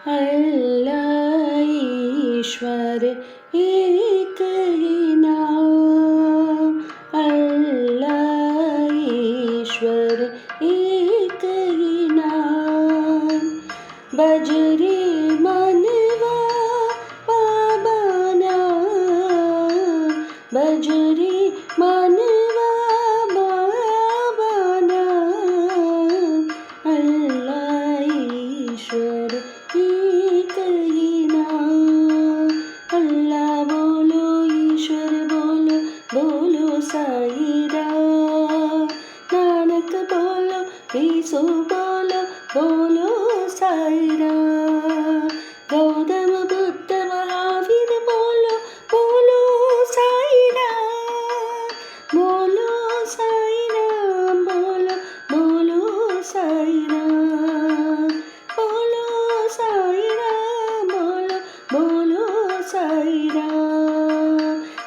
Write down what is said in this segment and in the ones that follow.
अल्लाह ईश्वर एक ही नाम। अल्लाह ईश्वर एक ही नाम। बजरी मनवा पावना, बजरी मनवा पावना। अल्लाह ईश्वर एक ही नाम। अल्लाह बोलो ईश्वर बोलो, बोलो साईं राम। नानक बोलो ईसु बोलो, बोलो साईं राम। गौतम बुद्ध महावीर बोलो, बोलो साईं राम। बोलो साईं राम, बोलो, बोलो साईं राम। बोलो साईं राम, बोलो, बोलो साईं राम।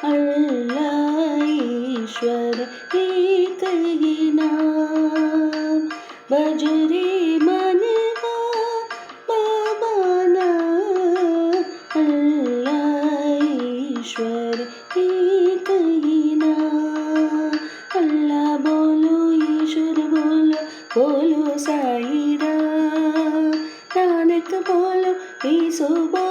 अल्लाह ईश्वर एक ही नाम। बजरी मनवा पावना। अल्लाह ईश्वर एक ही नाम। अल्लाह बोलो ईश्वर बोलो, बोलो साईं राम। नानक बोलो ईसु बोलो।